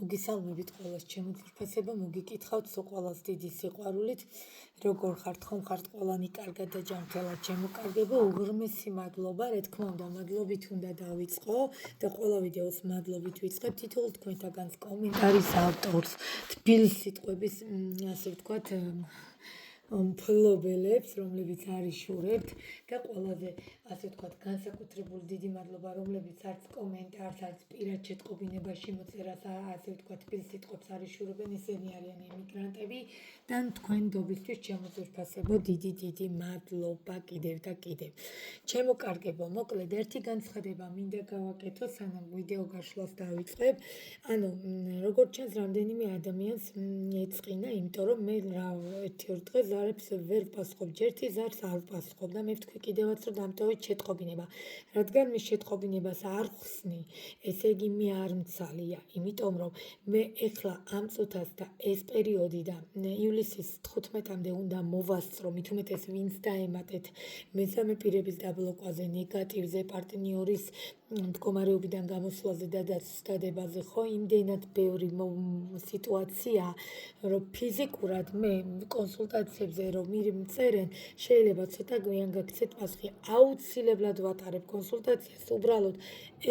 მოგესალმებით ყველას, ჩემო ძვირფასებო, მოგიკითხავთ სულ ყველას დიდი სიყვარულით, როგორ ხართ, ხომ ხართ ყველანი კარგად და ჯანმრთელად შემოკარგებო, უღრმესი მადლობა, რა თქმა უნდა, მადლობით უნდა დავიწყო და ყველა ვიდეოს მადლობით ვიწყებ თითოეულ თქვენთაგანს კომენტარის ავტორს, თბილ სიტყვების, ასე ვთქვათ, მფლობელებს, რომლებიც არიშურებთ და ყველაზე ასე ვთქვათ, განსაკუთრებული დიდი მადლობა, რომლებიც არც კომენტარს, არც პირად შეტყობინებაში მოწერას, ასე ვთქვათ, თბილ სიტყვებს არიშურებენ, ესენი არიან ემიგრანტები და თქვენდობისთვის ჩემო ძვირფასებო, დიდი მადლობა კიდევ და კიდევ. ჩემო კარგებო, მოკლედ ერთი განცხადება მინდა გავაკეთო, სანამ ვიდეო გაშლას დავიწყებ. ანუ, როგორც ჩანს, რამდენიმე ადამიანს ეწყინა, იმიტომ რომ მე ერთ-ერთ დღეს ზარებს ვერ ვპასუხობ, ჯერთი ზარს არ ვპასუხობ და მე ვთქვი კიდევაც, რომ დამტოვეთ შეტყობინება. რადგან მე შეტყობინებას არ ხსნი, ესე იგი მე არ მცალია, იმიტომ რომ მე ეხლა ამ წუთას და ეს პერიოდი და ივლისის 15-მდე უნდა მოვასწრო, მით უმეტეს ვინც დაემატეთ მესამე პირების დაბლოკვაზე, ნეგატივზე, პარტნიორის მდგომარეობიდან გამოსვლაზე და დაცვისდებაზე, ხო, იმდენად ბევრი სიტუაცია, რომ ფიზიკურად მე კონსულტაციებზე რომ მწერენ, შეიძლება ცოტა გვიან გაქცეთ პასუხი. აუცილებლად ვატარებ კონსულტაციას, უბრალოდ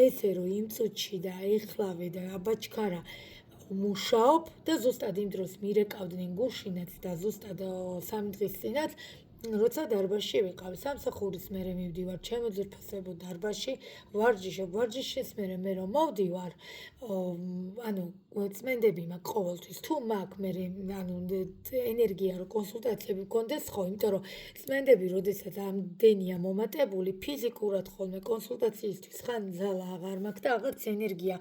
ესე რომ იმ წუთში და ეხლავე და აბაჩქარა მუშაობ და ზუსტად იმ დროს მირეკავდნენ გუშინაც და ზუსტად 3 დღის წინაც როცა დარბაზში ვიყავ, სამსახურის მერე მივდივარ, ჩემო ძვირფასებო დარბაზში, ვარჯიშის მერე მე რომ მოვდივარ, ანუ წმენდები მაქვს ყოველთვის, თუ მაქვს მე ანუ ენერგია რომ კონსულტაციები მქონდეს, ხო, იმიტომ რომ წმენდები, როდესაც ამდენია მომატებული, ფიზიკურად ხოლმე კონსულტაციისთვის ხან ძალა აღარ მაქვს და აღარც ენერგია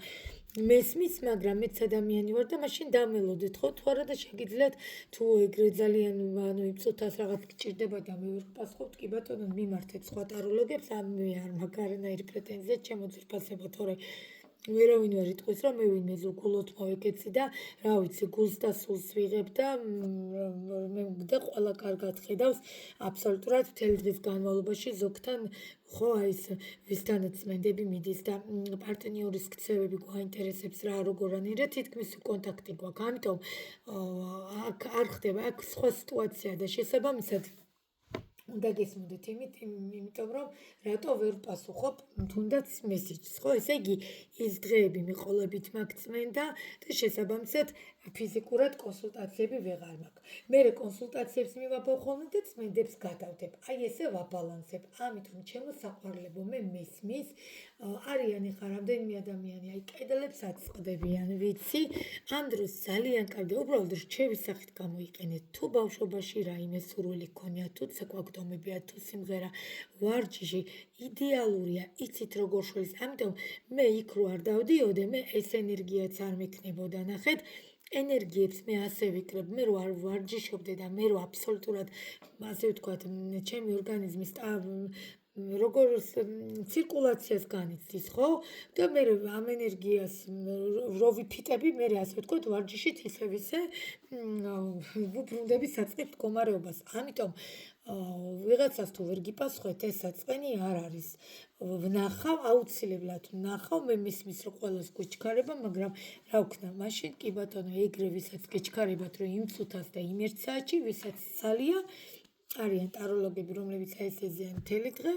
მესმის, მაგრამ მეც ადამიანი ვარ და მაშინ დამელოდეთ, ხო, თუ არა და შეგიძლიათ თუ ეგრე ძალიან ანუ იმ წუთას რაღაც გჭირდება და მე ვერ ვპასუხობთ, კი ბატონო, მიმართეთ სხვა ტაროლოგებს, ამე არ მაქვს არანაირი პრეტენზია, ჩემო ძვირფასებო, თორე ვერავინ ვერ იტყვის, რომ მე ვინმე ზუგულოთ მოვეკეცი და რა ვიცი, გულს და სულს ვიღებ და მე ყველა კარგად ხედავს, აბსოლუტურად მთელი დღის განმავლობაში ზოგთან ხო, აი ეს ვისთანაც წმენდები მიდის და პარტნიორის ქცევები გვაინტერესებს რა როგორანაირად თითქმის კონტაქტი გვაქვს. ამიტომ აქ არ ხდება, აქ სხვა სიტუაცია და შესაბამისად უნდა გესმოდეთ იმიტომ რომ რატო ვერ ვპასუხობ თუნდაც მესიჯს, ხო? ესე იგი ის დღეები მე ყოლებით მაქვს წმენდა და შესაბამისად ფიზიკურად კონსულტაციები ვეღარ მაქვს. მე კონსულტაციებს მივაპოვ ხოლმე და წმენდებს გადავდებ. აი ესე ვაბალანსებ. ამიტომ ჩემო საყვარლებო, მე მესმის არიან ეხლა რამდენიმე ადამიანი, აი კედლებს აწყდებიან, ვიცი, ამ დროს ძალიან კარგი, უბრალოდ რჩევის სახით გამოიყენეთ. თუ ბავშვობაში რაიმე სურვილი გქონიათ, თუ საკვაკდომებია, თუ სიმღერა, ვარჯიში, იდეალურია, იცით როგორ შველის. ამიტომ მე იქ რო არ დავდიოდე, მე ეს ენერგიაც არ მექნებოდა, ნახეთ. ენერგიებს მე ასე ვიკრებ, მე რო არ ვარჯიშობდე და მე რო აბსოლუტურად ასე ვთქვათ, ჩემი ორგანიზმის როგორ ცირკულაციას განიცდის, ხო? და მე ამ ენერგიას რო ვიფიტები, მე ასე ვთქვათ, ვარჯიშით ისევ ისე ვუბრუნდები საწყის მდგომარეობას. ამიტომ ვიღაცას თუ ვერ გიპასუხეთ, ეს საწყენი არ არის. ვნახავ, აუცილებლად ვნახავ, მე მისმის რომ ყველას გვიჩქარება, მაგრამ რა ვქნა, მაშინ კი ბატონო, ეგრე ვისაც გიჩქარებათ, რომ იმ წუთას და იმ 1 საათში, ვისაც ცალია, არიან ტაროლოგები, რომლებიც აი ეს ეზიან მთელი დღე,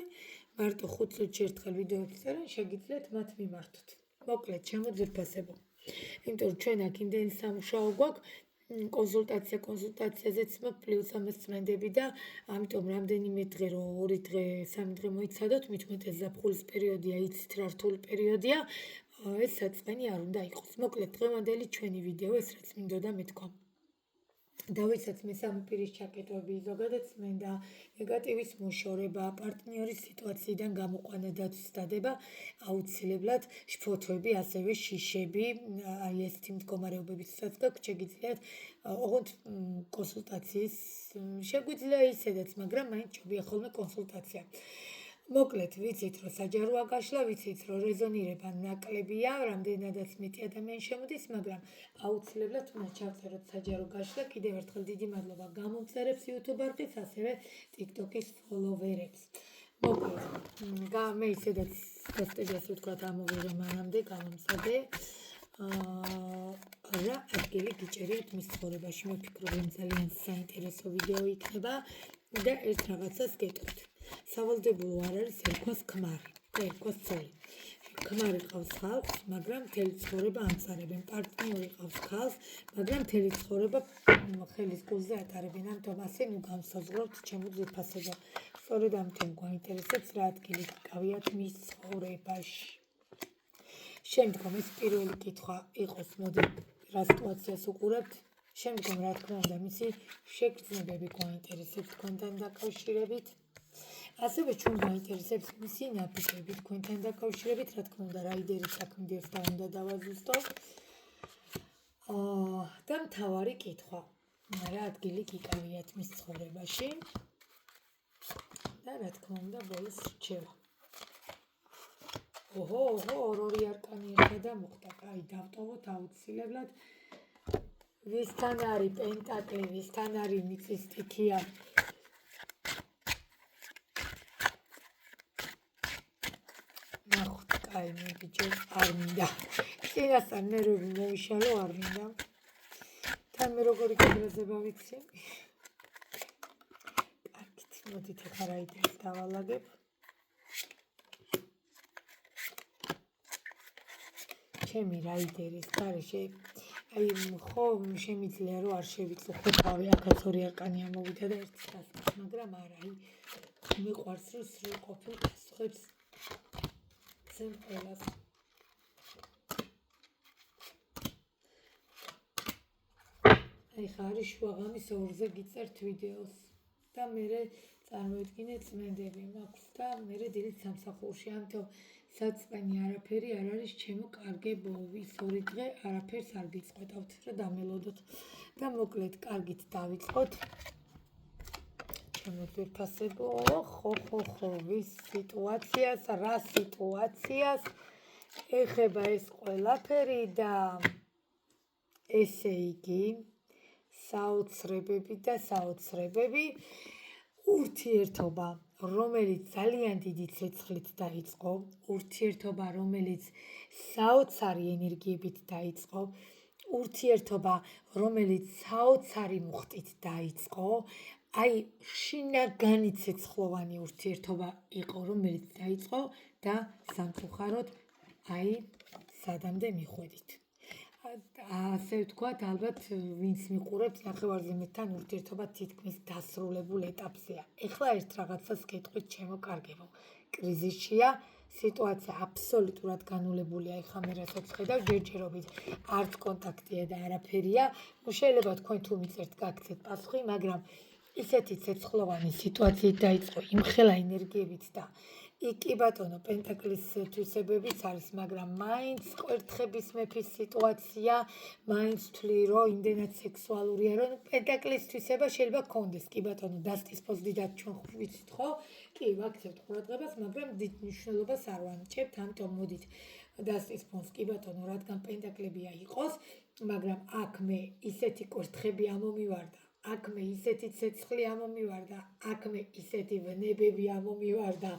მარტო 5 წუთში ერთხელ ვიდეოებს წერენ, შეგიძლიათ მათ მიმართოთ. მოკლედ, ჩემო ძვირფასებო. იმიტომ რომ ჩვენ აქ იმდენი სამუშაო გვაქვს, კონსულტაციაზეც მაქვს პლუს ამას წმენდები და ამიტომ რამდენიმე დღე რომ 2 დღე, 3 დღე მოიცადოთ, მით უმეტეს ზაფხულის პერიოდია, იცით რა რთული პერიოდია, ეს საწყენი არ უნდა იყოს. მოკლედ, დღევანდელი ჩვენი ვიდეო ეს რაც მინდოდა მეთქვა. დავიცაც მესამე პირის ჩაკეტვები, ზოგადად წმენდა, ნეგატივის მოშორება, პარტნიორის სიტუაციიდან გამოყვანა და დაცვისდება, აუცილებლად შფოთვები, ასევე შიშები, აი ესეთი მდგომარეობებისაც გაქვთ, შეგიძლიათ ოღონდ კონსულტაციის შეგვიძლია ისედაც, მაგრამ მაინც ჭირდება ხოლმე კონსულტაცია. მოკლედ, ვიცით, რომ საჯაროა გაშლა, ვიცით, რომ რეზონირება ნაკლებია, რამდენადაც მეტი ადამიანი შემოდის, მაგრამ აუცილებლად უნდა ჩავწეროთ საჯარო გაშლა. კიდევ ერთხელ დიდი მადლობა გამომწერებს YouTube არხის, ასევე TikTok-ის follow-erებს. მოკლედ, მე ისედაც გასტეჯი ასე ვთქვათ, ამოვიღე მანამდე, გამომცადე. ადგილი გიჭერიათ მის ცხოვრებაში. მიფიქრობ, რომ ძალიან საინტერესო ვიდეო იქნება და ერთ რაღაცას გეტყვით. სავალდებულო არ არის ერქვას ქმარი და ერქვას ცოლი. ქმარი ყავს ხალხს, მაგრამ მთელი ცხოვრება ამწარებენ. პარტნიორი ყავს ხალხს, მაგრამ მთელი ცხოვრება ხელის გულზე ატარებენ. ამიტომ ასე ნუ განსაზღვრავთ ჩემო ძვირფასებო. სწორედ ამიტომ გვაინტერესებს რა ადგილი გიკავიათ მის ცხოვრებაში. შემდგომ ეს პირველი კითხვა იყოს, მოდი რა სიტუაციას უყურებთ. შემდგომ რა თქმა უნდა მისი შეგრძნებები გვაინტერესებს თქვენთან დაკავშირებით. ასევე ჩვენ გვაინტერესებს მისი ნაბიჯები თქვენთან დაკავშირებით, რა თქმა უნდა რაიდერის საქმედებს და უნდა დავაზუსტო. და მთავარი კითხვა, რა ადგილი გიკავიათ მის ცხოვრებაში და რა თქმა უნდა ბოლოს რჩევა. ორი არკანი ერთად მოხდა, კაი, დავტოვოთ აუცილებლად. ვისთან არის პენტაკლი, ვისთან არის მიწის სტიქია. ნახოთ, კაი, მებიჯო, არ მინდა. წინასწარ ნერვები მოვიშალო, არ მინდა. თან მე როგორი გაგრძელება ვიცი. კარგით, მოდით ახლა რაიდერს დავალაგებ. ჩემი რაიდერის გარეშე აი ხო შემიძლია რომ არ შევიწო ხოთავი აქაც ორი არკანი ამოვიდა და ერთი დასწრა, მაგრამ არა, აი მიყვარს რომ სრულყოფილ პასუხებს ძენ ყველას. აი ხა არის შუაღამის 2-ზე გიწერთ ვიდეოს და მე წარმოედგინეთ წმენდები მაქვს და მე დილით სამსახურში, ამიტომ საწყენი არაფერი არ არის ჩემო კარგებო, ის 2 დღე არაფერს არ გიწყვეტავთ რა დამელოდოთ და მოკლედ კარგით დავიწყოთ. ჩემო ძვირფასებო, ხო, ვის სიტუაციას, რა სიტუაციას ეხება ეს ყველაფერი და ესე იგი საოცრებები და საოცრებები ურთიერთობა, რომელიც ძალიან დიდი ცეცხლით დაიწყო, ურთიერთობა, რომელიც საოცარი ენერგიებით დაიწყო, ურთიერთობა, რომელიც საოცარი მუხტით დაიწყო, აი შინაგანი ცეცხლოვანი ურთიერთობა იყო, რომელიც დაიწყო და სამწუხაროდ აი სადამდე მიხვედით. ასე ვთქვათ, ალბათ ვინც მიყურებთ ნახევარზე მეთან ურთიერთობა თითქმის დასრულებულ ეტაპზეა. ეხლა ერთ რაღაცას გეტყვით ჩემო კარგებო. კრიზისშია, სიტუაცია აბსოლუტურად განულებულია, ეხლა მე რასაც ხედავ ჯერჯერობით არც კონტაქტია და არაფერია. შეიძლება თქვენ თუ მიწერთ გაგცეთ პასუხი, მაგრამ ისეთი ცეცხლოვანი სიტუაციით დაიწყო იმხელა ენერგიებით და იქ კი ბატონო პენტაკლის თვისებებიც არის, მაგრამ მაინც კვერთხების მეფის სიტუაცია, მაინც ვთვლი რომ იმდენად სექსუალურია, რომ პენტაკლის თვისება შეიძლება გქონდეს, კი ბატონო, დასტის პოზდიდად ჩვენ ვიცით ხო? კი, ვაქცევთ ყურადღებას, მაგრამ დიდ მნიშვნელობას არ ვანიჭებთ, ამიტომ მოდით დასტის ფონს, კი ბატონო, რადგან პენტაკლებია იყოს, მაგრამ აქ მე ისეთი კვერთხები ამომივარდა. აქ მე ისეთი ცეცხლი ამომივარდა, აქ მე ისეთი ვნებები ამომივარდა,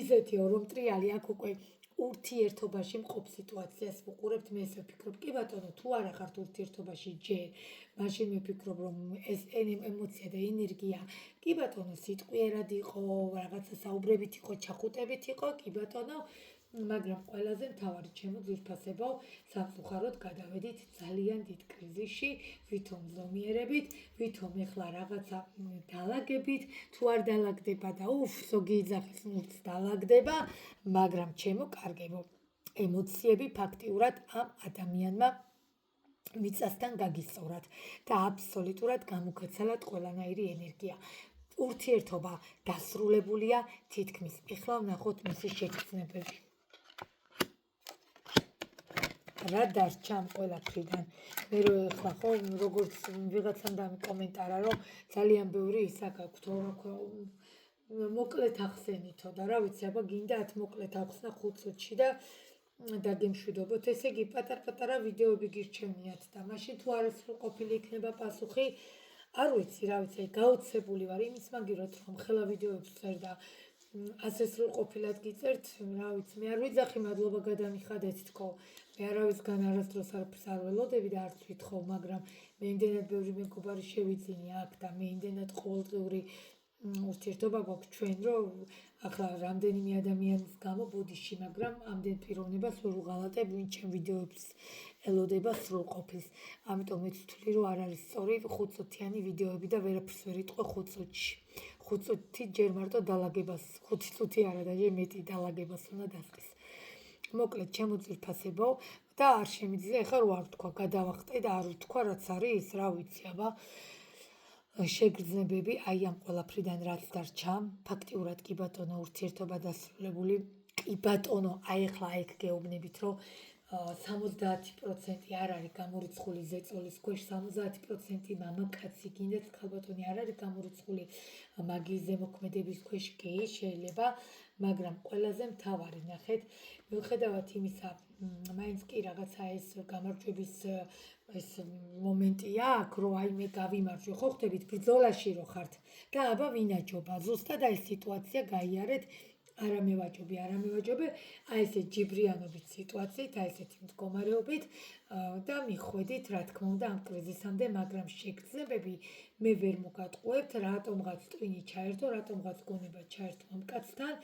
ისეთი ორომტრიალი, აქ უკვე ურთიერთობაში მყოფ სიტუაციას ვუყურებთ, მე ესე ვფიქრობ, კი ბატონო, თუ არა ხართ ურთიერთობაში ჯერ, მაშინ ვფიქრობ, რომ ეს ემოცია და ენერგია, კი ბატონო, სიტყვიერად იყო, რაღაცა საუბრებით იყო, ჩახუტებით იყო, კი ბატონო, მაგრამ ყველაზე მთავარი ჩემო ძვირფასებო, სამწუხაროდ გადავედით ძალიან დიდ კრიზისში, ვითომ ზომიერებით, ვითომ ეხლა რაღაცა დალაგებით, თუ არ დალაგდება და ზოგი იძახის ნურც დალაგდება, მაგრამ ჩემო კარგებო, ემოციები ფაქტიურად ამ ადამიანმა მიწასთან გაგისწორათ და აბსოლუტურად გამუკაცალად ყველანაირი ენერგია. ურთიერთობა დასრულებულია თითქმის. ეხლა ვნახოთ მისი შეგრძნებები. რა დარჩა ამ ყველაფრიდან? მე რო ეხლა ხო როგორც ვიღაცამ დამიკომენტარა, რომ ძალიან ბევრი ისა გაქვთ, მოკლედ ახსენითო და რა ვიცი, აბა გინდათ მოკლედ ახსნა 5 წუთში და დაგემშვიდობოთ. ესე იგი პატარ-პატარა ვიდეოები გირჩევნიათ და მაშინ თუ არასრულყოფილი იქნება პასუხი, არ ვიცი, რა ვიცი, გაოცებული ვარ იმის მაგივრად, რომ ხელა ვიდეოებს ვწერ და ასე სრულყოფილად გიწერთ, რა ვიცი, მე არ ვიძახი, მადლობა გადამიხადეთ თქო, მე არავისგან არასდროს არაფერს არ ველოდები და არც ვითხოვ, მაგრამ მე იმდენად ბევრი მეგობარი შევიძინე აქ და მე იმდენად ყოველდღიური ურთიერთობა გვაქვს ჩვენ, რომ ახლა რამდენიმე ადამიანის გამო ბოდიში, მაგრამ ამდენ პიროვნებას ვერ ვუღალატებ, ვინ ჩემ ვიდეოებს ელოდება სრულყოფილს. ამიტომ მეც ვთვლი, რომ არ არის სწორი 5 წუთიანი ვიდეოები და ვერაფერს ვერ იტყვე 5 წუთში. 5 წუთი ჯერ მარტო დალაგებას, 5 წუთი არა და ჯერ მეტი დალაგებას უნდა დასწრეს. მოკლედ, ჩემო ძვირფასებო და არ შემიძლია ახლა რო არ ვთქვა, გადავახტე და არ ვთქვა, რაც არის, რა ვიცი, აბა შეგრძნებები აი ამ ყველაფრიდან რაც დარჩა, ფაქტიურად კი ბატონო ურთიერთობა დასრულებული, კი ბატონო, აი ახლა აქ გეუბნებით, რომ 70% არ არის გამორიცხული ზეწოლის ქვეშ, 70% მამაკაცი გინდათ ქალბატონი არ არის გამორიცხული მაგის ზემოქმედების ქვეშ, კი შეიძლება, მაგრამ ყველაზე მთავარი ნახეთ, მიუხედავად იმისა, მაინც კი რაღაცა ეს გამარჯვების ეს მომენტია აქ, რომ აი მე გავიმარჯვე, ხო ხდებით ბრძოლაში რო ხართ და აბა ვინაჯობა, ზუსტად აი სიტუაცია გაიარეთ, არა მევაჯობე, აი ესე ჯიბრიანობით სიტუაციით, აი ესეთი მდგომარეობით და მიხვედით, რა თქმა უნდა, ამ კრიზისამდე, მაგრამ შეგრძნებები მე ვერ მოგატყუებთ, რატომღაც ტვინი ჩაერთო, რატომღაც გონება ჩაერთო ამ კაცთან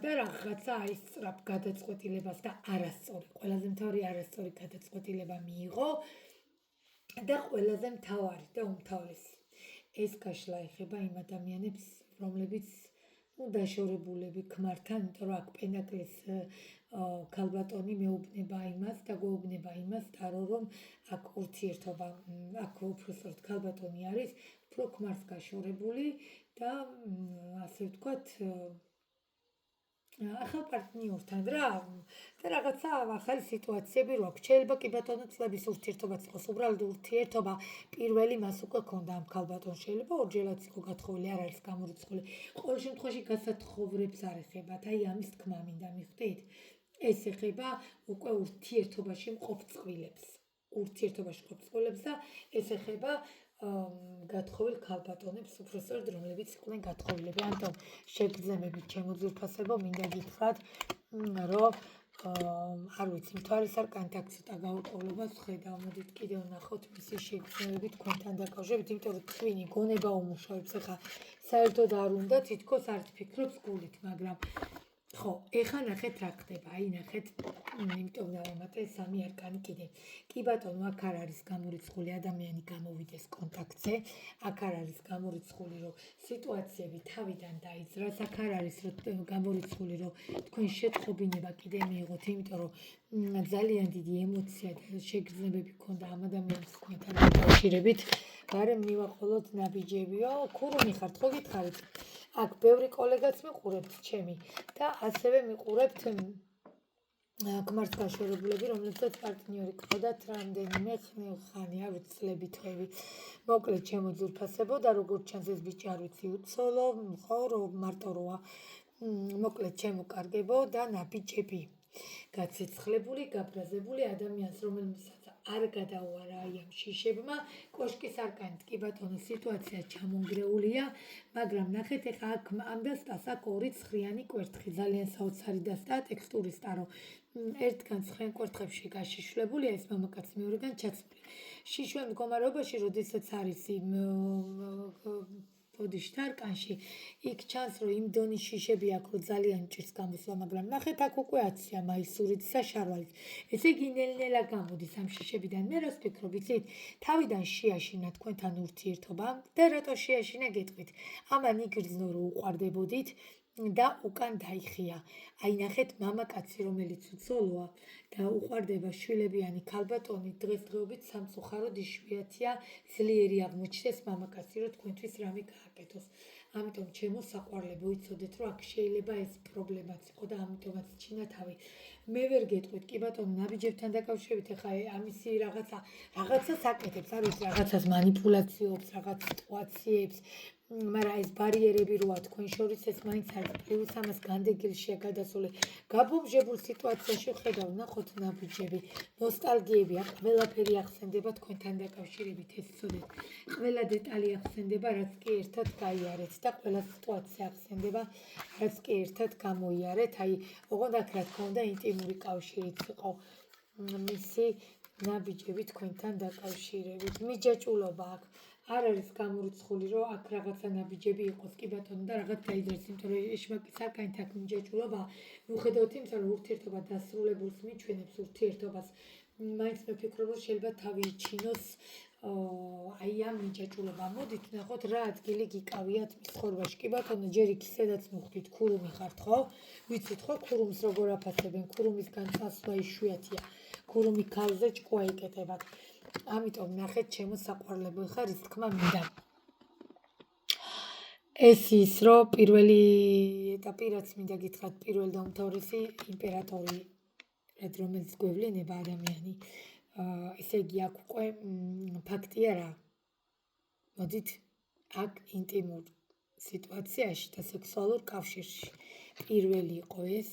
და რაღაცა აი სწრაფ გადაწყვეტილებას და არასწორი, ყველაზე მთავარი არასწორი გადაწყვეტილება მიიღო და ყველაზე მთავარი და უმთავრესი ეს გაშლა ეხება იმ ადამიანებს, რომლებიც დაშორებულები ქმართან, იმიტომ რომ აქ პენაკლის ქალბატონი მეუბნება იმას და გვეუბნება იმას, ტარო რომ აქ ურთიერთობა, აქ უпростоროდ ქალბატონი არის, უფრო ქმარს გაშორებული და ასე ვთქვათ, ახალ პარტნიორთან რა და რაღაცა ახალი სიტუაციები რო აქვს. შეიძლება კი ბატონო წლების ურთიერთობაც იყოს, უბრალოდ ურთიერთობა პირველი მას უკვე ქონდა ამ ქალბატონს, შეიძლება ორჯერაც იყო გათხოვილი, არ არის გამორიცხული. ყოველ შემთხვევაში გასათხოვრებს არ ეხებათ, აი ამის თქმა მინდა მიხვდით. ეს ეხება უკვე ურთიერთობაში მყოფ წყვილებს. და ეს ეხება გათხოვილ ქალბატონებს, უпростоროდ რომლებიც იყვნენ გათხოვილები. ამიტომ შეგრძნებებით ჩემო ძვირფასებო, მინდა გითხრათ, რომ არ ვიცი, მთვარის არკანით აქ ცოტა გაურკვევლობას ვხედავ, მოდით კიდევ ვნახოთ მისი შეგრძნებები თქვენთან დაკავშირებით, იმიტომ რომ ტვინი გონება უმუშავებს, ახლა საერთოდ არ უნდა თითქოს არ თფიქრობს გულით, მაგრამ ხო, ეხლა ნახეთ რა ხდება, აი ნახეთ, იმიტომ დავამატე სამი არკანი კიდე. კი ბატონო, აქ არ არის გამორიცხული ადამიანი გამოვიდეს კონტაქტზე, აქ არ არის გამორიცხული, რომ სიტუაციები თავიდან დაიძრას, აქ არ არის გამორიცხული, რომ თქვენ შეტყობინება კიდე მიიღოთ, იმიტომ რომ ძალიან დიდი ემოცია და შეგრძნებები ქონდა ამ ადამიანს თქვენთან დაკავშირებით, გარემ მივაყოლოთ ნაბიჯებიო, ქურუმი ხართ, ხო გითხარით? აქ ბევრი კოლეგაც მიყურებთ ჩემი და ასევე მიყურებთ ქმარს გაშორებულები, რომლებსაც პარტნიორი ყავდათ რამდენიმე ხანი, არ ვიცი, წლები, თვეები. მოკლედ ჩემო ძვირფასებო და როგორც ჩანს ეს ბიჭი არ ვიცი უცოლო, ხო, რომ მარტო როა. მოკლედ ჩემო კარგებო და ნაბიჯები. გაცეცხლებული, გაბრაზებული ადამიანს, რომელსაც არ გადაუარა აი ამ შიშებმა, კოშკის არკანით კი ბატონო სიტუაცია ჩამონგრეულია, მაგრამ ნახეთ ეხა აქ ამ დასტას აქ ორი ცხრიანი კვერთხი, ძალიან საოცარი დასტა ტექსტურის ტარო. ერთგან ცხრიან კვერთხებში გაშიშვლებულია ეს მამაკაცი, მეორედან ჩაცმული. შიშველ მდგომარეობაში, როდესაც არის იმ ბოდიშთა არკანში, იქ ჩანს, რომ იმ დონის შიშები აქვს, რომ ძალიან მჭირს გამოსვლა, მაგრამ ნახეთ აქ უკვე აცია მაისურით და შარვალით. ესე იგი ნელ-ნელა გამოდის ამ შიშებიდან. მე რას ვფიქრობ, იცით? თავიდან შეაშინა თქვენთან ურთიერთობა და რატო შეაშინა გეტყვით? ამან იგრძნო, რომ უყვარდებოდით და უკან დაიხია. აი ნახეთ მამაკაცი, რომელიც უცოლოა და უყვარდება შვილებიანი ქალბატონი, დღესდღეობით სამწუხაროდ იშვიათია ძლიერი აღმოჩნდეს მამაკაცი, რომ თქვენთვის რამე გააკეთოს. ამიტომ ჩემო საყვარლებო, იცოდეთ, რომ აქ შეიძლება ეს პრობლემაც იყო და ამიტომაც ჩინა თავი. მე ვერ გეტყვით, კი ბატონო, ნაბიჯებთან დაკავშირებით, ახლა ამისი რაღაცას აკეთებს, არ ვიცი, რაღაცას манипуляციობს, რაღაც სიტუაციებს, მაგრამ ეს ბარიერები როა თქვენ შორის ეს მაინც არის პლუს ამას განდეგილშია გადასული. გაბომჟებულ სიტუაციაში ხედავ, ნახოთ ნაბიჯები, ნოსტალგიები, ყველაფერი ახსენდება თქვენთან დაკავშირებით, ეს ცოდეთ. ყველა დეტალი ახსენდება, რაც კი ერთად გაიარეთ და ყველა სიტუაცია ახსენდება, რაც კი ერთად გამოიარეთ. აი, ოღონდ აქ რა თქმა უნდა ინტიმური კავშირიც იყო. მისი ნაბიჯები თქვენთან დაკავშირებით. მიჯაჭვულობა აქ არ არის გამორიცხული, რომ აქ რაღაცა ნაბიჯები იყოს, კი ბატონო, და რაღაც დაიძრეს, იმიტომ რომ ეშმაკის არკანით აქ მიჯაჭვულობა, მიუხედავად იმისა, რომ ურთიერთობა დასრულებულს მიჩვენებს ურთიერთობას, მაინც მიფიქრობ, რომ შეიძლება თავი იჩინოს აი ამ მიჯაჭვულობა. მოდით ვნახოთ რა ადგილი გიკავიათ მის ცხოვრებაში. კი ბატონო, ჯერ იქ სადაც მივხვდით, ქურუმი ხართ, ხო? ვიცით ხო ქურუმს როგორ აფასებენ? ქურუმისგან წასვლა იშვიათია. ქურუმი ქალზე ჭკუა იკეტებათ. ამიტომ ნახეთ ჩემო საყვარლებო, ხა რის თქმა მინდა. ეს ის, რომ პირველი ეტაპი, რაც მინდა გითხრათ, პირველ და უმთავრესი იმპერატორი, რომელიც გვევლინება ადამიანი. ესე იგი, აქ უკვე ფაქტია რა. მოდით, აქ ინტიმურ სიტუაციაში და სექსუალურ კავშირში. პირველი იყო ეს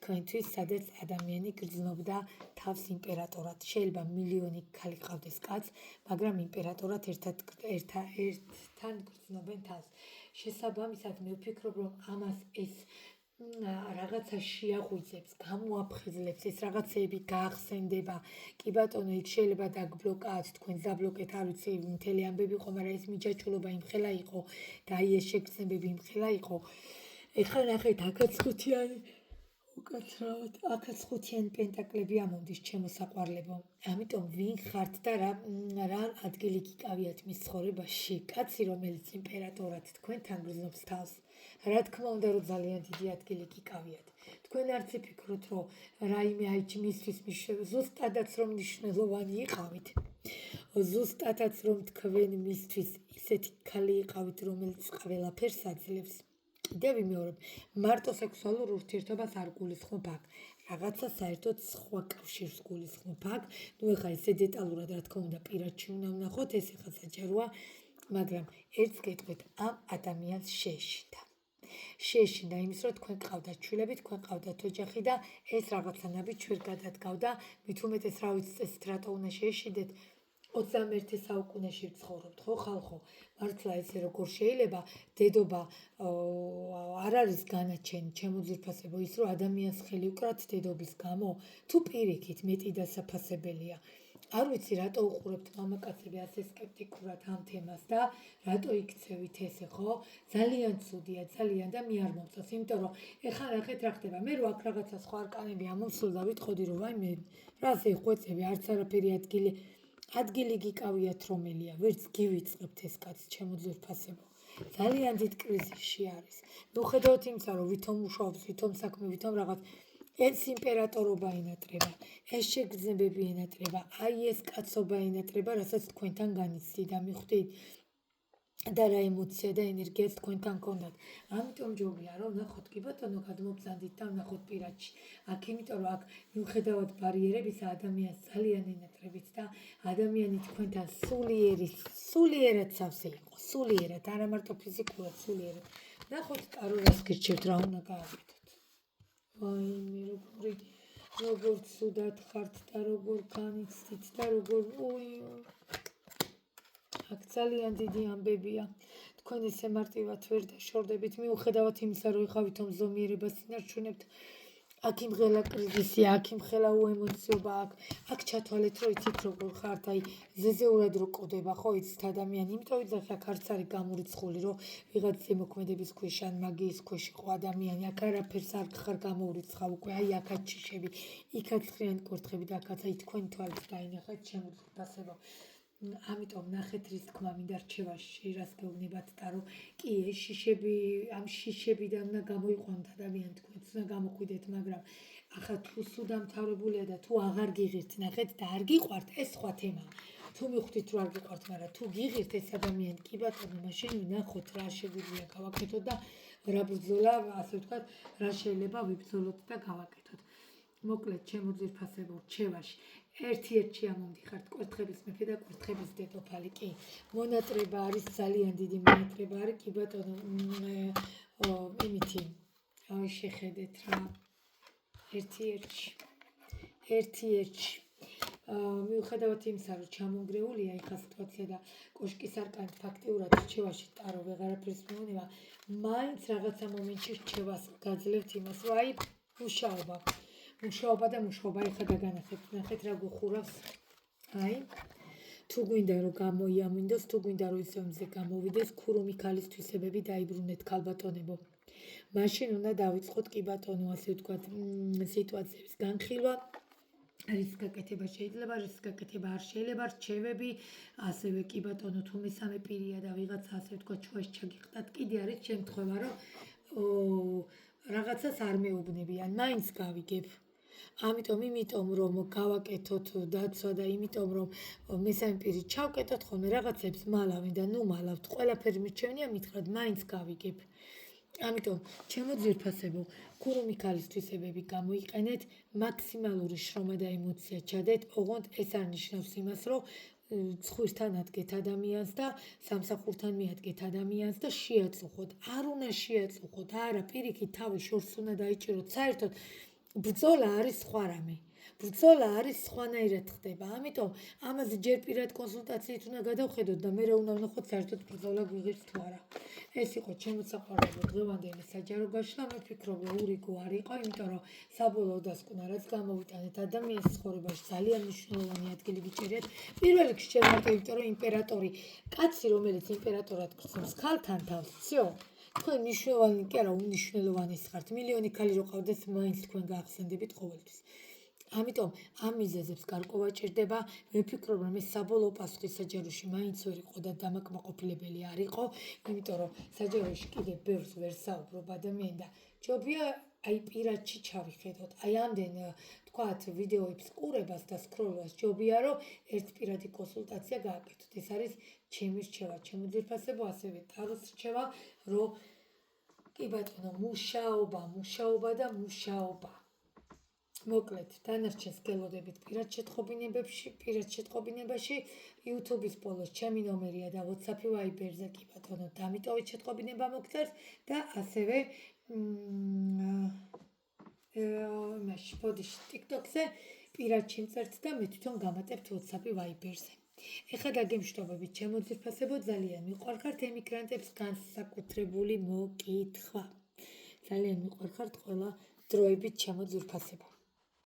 თქვენთვის, სადაც ადამიანი გრძნობდა თავს იმპერატორად. შეიძლება მილიონი ქალი ყავდეს კაცს, მაგრამ იმპერატორად ერთთან გრძნობენ თავს. შესაბამისად, მე ვფიქრობ, რომ ამას ეს რაღაცა შეაღვიძებს, გამოაფხიზლებს, ეს რაღაცეები გაახსენდება. კი ბატონო, იქ შეიძლება დაგბლოკაათ, თქვენ დაბლოკეთ, არ ვიცი, მთელი ამბები იყო, მაგრამ ეს მიჯაჭვულობა იმხელა იყო და აი ეს შეგრძნებები იმხელა იყო. ეხლა ნახეთ, აქაც ხუთიანი უკაცრავად, აქაც ხუთიანი პენტაკლები ამომდის ჩემო საყვარლებო. ამიტომ ვინ ხართ და რა ადგილი გიკავიათ მის ცხოვრებაში? კაცი, რომელიც იმპერატორად თქვენთან გრძნობს თავს. რა თქმა უნდა, რომ ძალიან დიდი ადგილი გიკავიათ. თქვენ არც იფიქროთ, რომ რაიმე აიჩი მისთვის ზუსტადაც რომ მნიშვნელოვანი იყავით. ზუსტადაც რომ თქვენ მისთვის ისეთი ქალი იყავით, რომელიც ყველაფერს აძლევს. კიდევ ვიმეორებ, მარტო სექსუალურ ურთიერთობას არ გულისხმობ აქ. რაღაცა საერთოდ სხვა კავშირს გულისხმობ აქ. ნუ ეხლა ესე დეტალურად რა თქმა უნდა პირადში უნდა ვნახოთ, ეს ეხლა საჯაროა, მაგრამ ერთს გეტყვით, ამ ადამიანს შეეშინდა. შეეშინდა იმის, რომ თქვენ ყავდათ შვილები, თქვენ ყავდათ ოჯახი და ეს რაღაცანაირად ვერ გადადგავდა. მით უმეტეს რა ვიცი წესით რატო უნდა შეეშინდეთ? 21 საუკუნეში ვცხოვრობთ, ხო ხალხო? მართლა ესე როგორ შეიძლება დედობა არ არის განაჩენი, ჩემო ძვირფასებო, ის რომ ადამიანს ხელი უკრათ დედობის გამო, თუ პირიქით მეტი დასაფასებელია. არ ვიცი რატო უყურებთ მამაკაცები ასე სკეპტიკურად ამ თემას და რატო იქცევით ესე, ხო? ძალიან ცუდია, ძალიან და მე არ მომწონს, იმიტომ რომ ეხლა ნახეთ რა ხდება. მე რო აქ რაღაცა სხვა არკანები ამოსულა ვიტყოდი რომ ვაიმე, რას ეხვეწები, არც არაფერი ადგილი გიკავიათ რომელია, ვერც გივიწყებთ ეს კაცი, ჩემო ძვირფასებო. ძალიან დიდ კრიზისში არის. მიუხედავად იმისა, რომ ვითომ მუშაობს, ვითომ საქმე, ვითომ რაღაც ეს იმპერატორობა ენატრება, ეს შეგრძნებები ენატრება, აი ეს კაცობა ენატრება, რასაც თქვენთან განიცდით და მიხვდით და რა ემოცია და ენერგიაც თქვენთან გქონდათ. ამიტომ ჯობია რომ ნახოთ, კი ბატონო, გადმობზანდით და ნახოთ პირადში. აქ იმიტომ რომ აქ მიუხედავად ბარიერებისა ადამიანს ძალიან ენატრებით და ადამიანი თქვენთან სულიერად სავსე იყო, სულიერად, არა მარტო ფიზიკურად, სულიერად. ნახოთ ტარო რას გირჩევთ, რა უნდა გააკეთოთ. ვაიმე, როგორ ცუდად ხართ და როგორ განიცდით და როგორ აქ ძალიან დიდი ამბებია. თქვენ ესე მარტივად ვერ დაშორდებით, მიუხედავად იმისა, რომ ეხლა ვითომ ზომიერებას ინარჩუნებთ. აქ იმღელა კრიზისია, აქ იმღელა უემოციობა, აქ ჩათვალეთ, რომ იცით როგორ ხართ, აი ზეზეურად რო ყდება, ხო, იცით ადამიანი, იმიტომ ვიძახ, აქ არც არის გამორიცხული, რომ ვიღაც ზემოქმედების ქვეშ ან მაგიის ქვეშ იყო ადამიანი, აქ არაფერს არ ხარ გამოურიცხავ უკვე, აი აქაც ჭიშები, იქაც ხრიანი კორთხები და აქაც აი თქვენი თვალით დაინახეთ, ჩემო ძვირფასებო. ამიტომ ნახეთ რის თქმა მინდა რჩევაში რას გეუბნებათ ტარო. კი ეს შიშები, ამ შიშებიდან უნდა გამოიყვანოთ ადამიანი, თქვენც უნდა გამოხვიდეთ, მაგრამ ახლა თუ სუდამთავრებულია და თუ აღარ გიღირთ, ნახეთ და არ გიყვართ, ეს სხვა თემაა. თუ მიხვდით რომ არ გიყვართ, მაგრამ თუ გიღირთ ეს ადამიანი, კი ბატონო, მაშინ ვნახოთ რა შეგვიძლია გავაკეთოთ და რა ბრძოლა, ასე ვთქვათ, რა შეიძლება ვიბრძოლოთ და გავაკეთოთ. მოკლედ, ჩემო ძვირფასებო, რჩევაში ერთ-ერთში ამომდიხართ კვერთხების მეფე და კვერთხების დედოფალი. კი, მონატრება არის, ძალიან დიდი მონატრება არის, კი ბატონო, იმითი, შეხედეთ რა, ერთ-ერთში. მიუხედავად იმისა, რომ ჩამონგრეულია ეხლა სიტუაცია და კოშკის არკანი ფაქტიურად რჩევაში ტარო ვეღარაფერს მეუნება, მაინც რაღაცა მომენტში რჩევას გაძლევთ იმას, რომ აი მუშაობა. მუშაობა და მუშაობა ეხლა დაგანახეთ, ნახეთ რა გუხურავს. აი თუ გვინდა რომ გამოიამინდოს, თუ გვინდა რომ ისევ მზე გამოვიდეს, ქურუმი ქალის თვისებები დაიბრუნეთ ქალბატონებო. მაშინ უნდა დავიწყოთ კი ბატონო, ასე ვთქვათ, სიტუაციების განხილვა. რის გაკეთება შეიძლება, რის გაკეთება არ შეიძლება, რჩევები, ასევე კი ბატონო, თუ მესამე პირია და ვიღაცა ასე ვთქვათ, ჩვენს ჩაგიხტათ, კიდე არის შემთხვევა, რომ რაღაცას არ მეუბნებიან, მაინც გავიგებ. იმიტომ რომ გავაკეთოთ დაცვა და იმიტომ რომ მესამე პირი ჩავკეტოთ ხოლმე რაღაცებს მალავენ და ნუ მალავთ, ყველაფერი მიჩვენია მითხრათ, მაინც გავიგებ. ამიტომ ჩემო ძვირფასებო, ქურუმი ქალის თვისებები გამოიყენეთ, მაქსიმალური შრომა და ემოცია ჩადეთ, ოღონდ ეს არ ნიშნავს იმას, რომ ცხვირთან ადგეთ ადამიანს და სამსახურთან მიადგეთ ადამიანს და შეაწუხოთ. არ უნდა შეაწუხოთ, არა, პირიქით თავი შორს უნდა დაიჭიროთ. საერთოდ ბრძოლა არის სხვა რამე. ბრძოლა არის სხვანაირად ხდება. ამიტომ ამაზე ჯერ პირად კონსულტაციით უნდა გადავხედოთ და მე უნდა ვნახოთ საერთოდ ბრძოლა გვიღებს თუ არა. ეს იყო ჩემო საყვარელო დღევანდელი საჯარო გაშლა. მე ვფიქრობ, რომ ურიგო არ იყო, იმიტომ რომ საბოლოო დასკვნა რაც გამოვიტანეთ ადამიანის ცხოვრებაში ძალიან მნიშვნელოვანი ადგილი გიჭერიათ. პირველ რიგში შევარდე, იმიტომ რომ იმპერატორი, კაცი რომელიც იმპერატორად გრძნობს ქალთან თავს, всё. თქვენ მნიშვნელოვანი კი არა, უნიშნელოვანი ხართ. მილიონი ქალი რო ყავდეს, მაინც თქვენ გაახსენდებით ყოველთვის. ამიტომ ამ მიზეზებს გარკვევა ჭირდება. მე ვფიქრობ, რომ ეს საბოლოო პასუხი საჯაროში მაინც ვერ იყო და დამაკმაყოფილებელი არ იყო, იმიტომ რომ საჯაროში კიდევ ბევრს ვერ საუბრობ ადამიანი და ჯობია აი პირადში ჩავიხედოთ. აი ამდენ თქვათ ვიდეოებს ყურებას და სკროლებას ჯობია რომ ერთპირადი კონსულტაცია გააკეთოთ. ეს არის ჩემი რჩევა, ჩემო ძვირფასებო, ასევე ტაროს რჩევა, რომ კი ბატონო, მუშაობა და მუშაობა. მოკლედ, დანარჩენს გელოდებით პირად შეტყობინებაში, YouTube-ის ბოლოს ჩემი ნომერია და WhatsApp-ი Viber-ზე კი ბატონო, დამიტოვეთ შეტყობინება მოგწერთ და ასევე მაშინ ბოდიში TikTok-ზე პირად შემწერთ და მე თვითონ გამატებთ WhatsApp-ი Viber-ზე. ეხლა დაგემშვიდობებით, ჩემო ძვირფასებო, ძალიან მიყვარხართ ემიგრანტებს განსაკუთრებული მოკითხვა. ძალიან მიყვარხართ ყველა დროებით, ჩემო ძვირფასებო.